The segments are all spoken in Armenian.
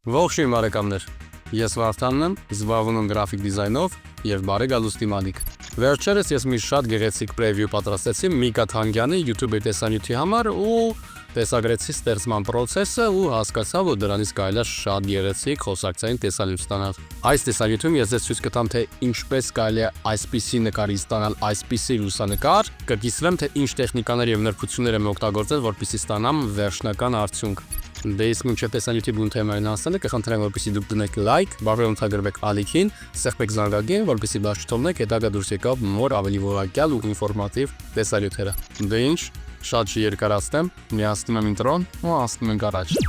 Ողջույն բարեկամներ, ես Վարդանն եմ, զբաղվում եմ գրաֆիկ դիզայնով և բարի գալուստ իմալիք։ Վերջերս ես մի շատ գեղեցիկ preview պատրաստեցի Միկա Թանգյանի YouTube տեսանյութի համար ու տեսագրեցի ստեղծման process-ը ու հասկացա, որ դրանից կարելի է շատ գեղեցիկ խոսակցային տեսանյութ ստանալ։ Այս տեսանյութում ես ձեզ ցույց կտամ, թե ինչպես կարելի է այսպիսի նկարի ստանալ այսպիսի լուսանկար, կկիսվեմ, թե ինչ տեխնիկաներ և նրբություններ եմ օգտագործել, որպեսզի ստանամ վերջնական արդյունք։ Դե իսկ մինչև տեսանյութի բուն թեմային հասնելը կխնդրեմ, որպեսզի դուք դնեք լայք, բարեգործագրվեք ալիքին, ստեղծեք զանգակին, որպեսզի բաց չթողնեք հետագա դուրս եկավ նոր ավելի որակյալ ու ինֆորմատիվ տեսանյութերը։ Դե ինչ, շատ չերկարացնեմ, միացնում եմ ինտրոն ու անցնում ենք առաջ։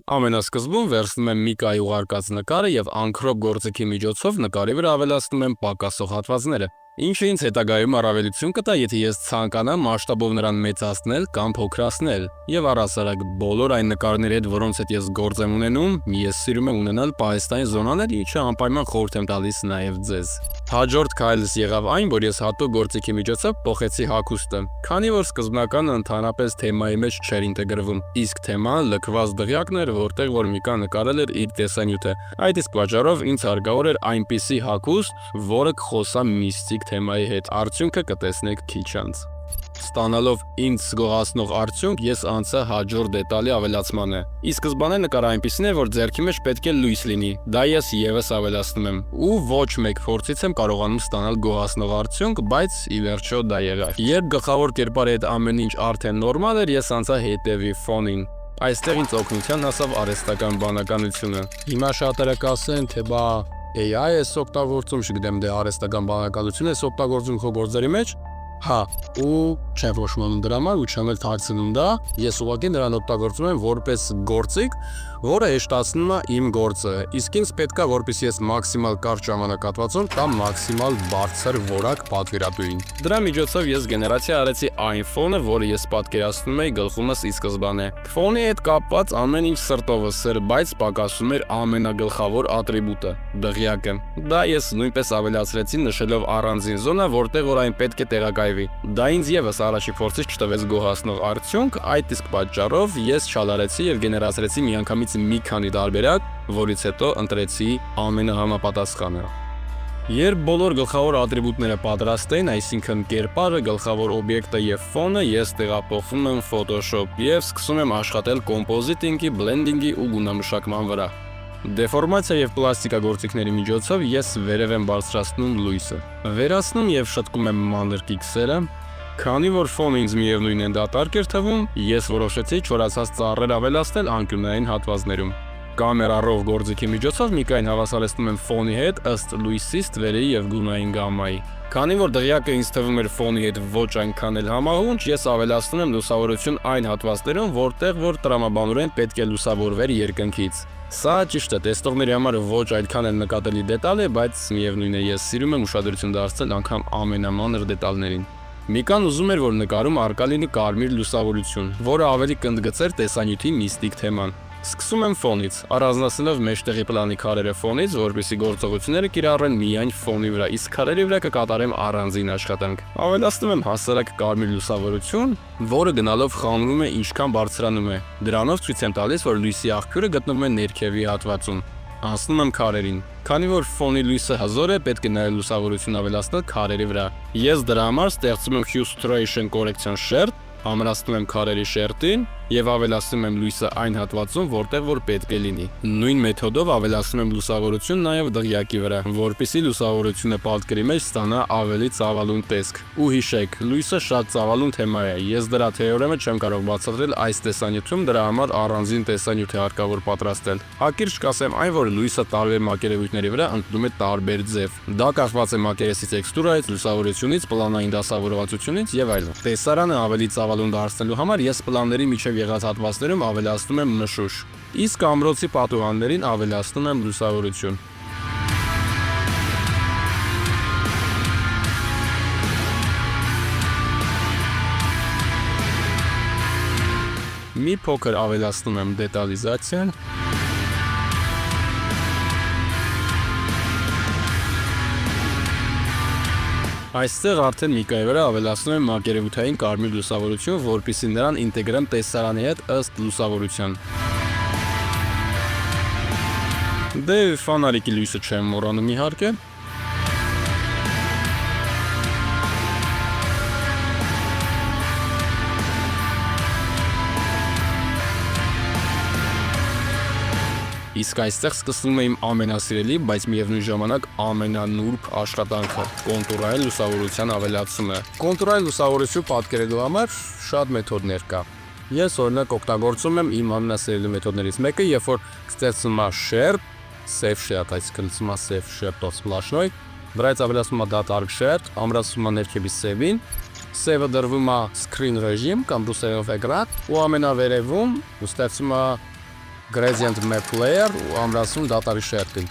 Ամենասկզբում վերցնում եմ Միկայի ուղարկած նկարը և անկրոփ գործիքի միջոցով նկարի վրա ավելացնում եմ պակասող հատվածները, ինչը ինձ հետագայում առավելություն կտա, եթե ես ցանկանամ մասշտաբով նրան մեծացնել կամ փոքրացնել, եւ առհասարակ բոլոր այն նկարների հետ, որոնց հետ ես գործ եմ ունենում, ես սիրում եմ ունենալ պահեստային զոնաներ, ինչը անպայման խորհուրդ եմ տալիս նաեւ ձեզ։ Հաջորդ քայլս եղավ այն, որ ես հատուկ գործիքի միջոցով փոխեցի հագուստը, քանի որ սկզբնականը ընդհանրապես թեմայի մեջ չէր ինտեգրվում, իսկ թեման լքված դղյակն էր, որտեղ որ Միկան նկարել էր իր տեսանյութը։ Այդ իսկ պատճառով ինձ հարկավոր էր այնպիսի հագուստ, որը կխոսա միստիկ թեմայի հետ։ Արդյունքը կտեսնեք քիչ անց։ Ստանալով ինձ զգոհացնող արդյունք, ես անցա հաջորդ դետալի ավելացմանը։ Ի սկզբանե նկարը այնպիսին է, որ ձեռքի մեջ պետք է լույս լինի։ Դա ես ևս ավելացնում եմ։ Ու ոչ մեկ փորձից եմ կարողանում ստանալ գոհացնող արդյունք, բայց ի վերջո դա եղավ։ Երբ գլխավոր կերպարի հետ ամեն ինչ արդեն նորմալ էր, ես անցա հետևի ֆոնին։ Այստեղ ինձ օգնության հասավ արհեստական բանականությունը։ Հիմա շատերը կասեն, թե բա AI ես օգտագործում, չգիտեմ, դե արհեստական բանականություն ես օգտագործում քո գործերի մեջ։ Հա, ու չեմ ոչմանում դրա համար ու չեմ էլ թաքցնում դա, ես ուղղակի նրան օգտագործում եմ որպես գործիք, որը հեշտացնում է իմ գործը, իսկ ինձ պետք է, որպեսզի ես մաքսիմալ կարճ ժամանակահատվածում տամ մաքսիմալ բարձր որակ պատկերատուին։ Դրա միջոցով ես գեներացիա արեցի այն ֆոնը, որը ես պատկերացնում էի գլխումս ի սկզբանե։ Ֆոնի հետ կապված ամեն ինչ սրտովս էր, բայց պակասում էր ամենագլխավոր ատրիբուտը՝ դղյակը։ Դա ես նույնպես ավելացրեցի նշելով առանձին զոնա, որտեղ որ այն պետք է տեղակայվի։ Դա ինձ եւս առաջի փորձից չտվեց գոհացնող արդյունք, այդ իսկ պատճառով ես չալարեցի եւ գեներացրեցի միանգամից մի քանի տարբերակ, որից հետո ընտրեցի ամենահամապատասխանը։ Երբ բոլոր գլխավոր ատրիբուտները պատրաստ էին, այսինքն կերպարը, գլխավոր օբյեկտը եւ ֆոնը, ես տեղափոխվում եմ Photoshop եւ սկսում եմ աշխատել կոմպոզիտինգի, բլենդինգի ու գունամշակման վրա։ Դեֆորմացիա եւ պլաստիկա գործիքների միջոցով ես վերև եմ բարձրացնում լույսը։ Վերացնում եւ շտկում եմ մանր կիքսերը։ Քանի որ ֆոնը ինձ միևնույն է դատարկ էր թվում, ես որոշեցի չորացած ծառեր ավելացնել անկյունային հատվածներում։ Կամերառով գործիքի միջոցով Միկային հավասարեցնում եմ ֆոնի հետ ըստ լույսի, ստվերի եւ գունային գամմայի։ Քանի որ դղյակը ինձ թվում էր ֆոնի հետ ոչ այնքան էլ համահունչ, ես ավելացնում եմ լուսավորություն այն հատվածներում, որտեղ որ տրամաբանորեն պետք է լուսավորվեր երկնքից։ Սա ճիշտ է, տեսնողների համար ոչ այդքան էլ նկատելի դետալ է, բայց միևնույն է, ես սիրում եմ ուշադրություն դարձնել անգամ ամենամանր դետալներին։ Միկան ուզում էր, որ նկարում առկա լինի կարմիր լուսավորություն, որը ավելի կընդգծեր տեսանյութի միստիկ թեման։ Սկսում եմ ֆոնից, առանձնացնելով մեջտեղի պլանի քարերը ֆոնից, որպեսզի գործողությունները կիրառեն միայն ֆոնի վրա, իսկ քարերի վրա կկատարեմ առանձին աշխատանք։ Ավելացնում եմ հասարակ կարմիր լուսավորություն, որը գնալով խանվում է ինչքան բարձրանում է։ Դրանով ցույց եմ տալիս, որ լույսի աղբյուրը գտնվում է ներքևի հատվածում։ Անցնում եմ քարերին։ Քանի որ ֆոնի լույսը հզոր է, պետք է նաև լուսավորություն ավելացնել քարերի վրա։ Ես դրա համար ստեղծում եմ Hue Saturation Correction շերտ, ամրացնում եմ քարերի շերտին եւ ավելացնում եմ լույսը այն հատվածում, որտեղ որ պետք է լինի։ Նույն մեթոդով ավելացնում եմ լուսավորություն նաեւ դղյակի վրա, որպեսզի լուսավորությունը պատկերի մեջ ստանա ավելի ծավալուն տեսք։ Ու հիշեք, լույսը շատ ծավալուն թեմա է։ Ես դրա թեորեմը չեմ կարող բացատրել այս տեսանյութում, դրա համար առանձին տեսանյութ է հարկավոր պատրաստել։ Հակիրճ կասեմ այն, որ լույսը տարբեր մակերևույթների վրա ընկնում է տարբեր ձև։ Դա կախված է մակերեսի տեքստուրայից, լուսավորությունից, պլանային դասավորվածությունից եւ այլն։ Տեսարանը ավելի ծավալուն դարձնելու համար ես պլանների միջև եղած հատվածներում ավելացնում եմ նշուշ, իսկ ամրոցի պատուհաններին ավելացնում եմ լուսավորություն։ Մի փոքր ավելացնում եմ դետալիզացիան։ Այստեղ արդեն Միկայի վրա ավելացնում եմ մակերևութային կարմիր լուսավորություն, որպեսզի նրան ինտեգրեմ տեսարանի հետ ըստ լուսավորության։ Դե ֆոնարիկի լույսը չեմ մոռանում իհարկե։ Իսկ այստեղ սկսվում է իմ ամենասիրելի, բայց միևնույն ժամանակ ամենանուրբ աշխատանքը՝ կոնտուրային լուսավորության ավելացումը։ Կոնտուրային լուսավորություն պատկերելու համար շատ մեթոդներ կա։ Ես օրինակ օգտագործում եմ իմ ամենասիրելի մեթոդներից մեկը, երբ որ ստեղծում եմ շերտ, safe shot, այսինքն ստեղծում եմ safe shot-ով սպլաշնոյ, դրանից ավելացում եմ դատարկ շերտ, ամրացում եմ ներքևի սևին, սևը դրվում է screen rejim կամ ռուսերենով էկրան, ու ամենավերևում ստեղծում եմ gradient map layer ու ամրացում դատարի շերտին։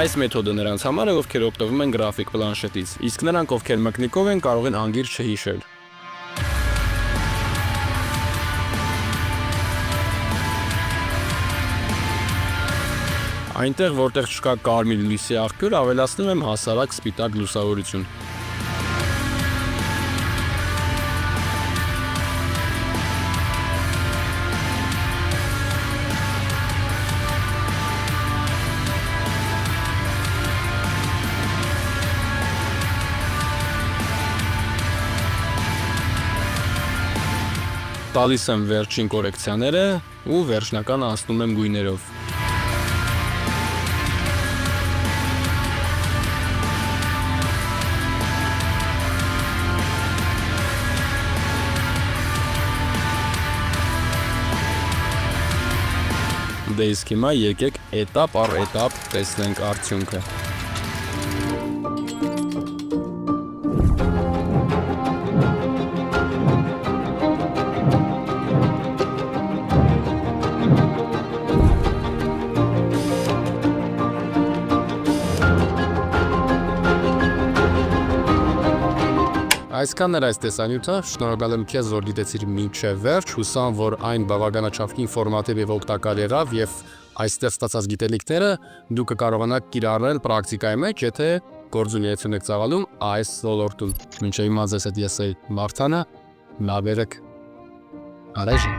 Այս մեթոդը նրանց համար է, ովքեր օգտվում են գրաֆիկ պլանշետից, իսկ նրանք, ովքեր մկնիկով են, կարող են անգիր չհիշել։ Այնտեղ, որտեղ չկա կարմիր լույսի աղբյուր, ավելացնում եմ հասարակ սպիտակ լուսավորություն։ Տալիս եմ վերջին կորեկցիաները ու վերջնական անցնում եմ գույներով։ Դե իսկ հիմա եկեք էտապ առ էտապ տեսնենք արդյունքը։ Այսքան էր այս տեսանյութը, շնորհակալ եմ քեզ, որ դիտեցիր մինչև վերջ, հուսամ, որ այն բավականաչափ ինֆորմատիվ եւ օգտակար եղավ եւ այստեղ ստացած գիտելիքները դուք կկարողանաք կիրառել պրակտիկայի մեջ, եթե գործունեություն եք ծավալում այս ոլորտում։ Մինչև հիմա ձեզ հետ ես էի Մարթանը, լավ եղեք, առայժմ։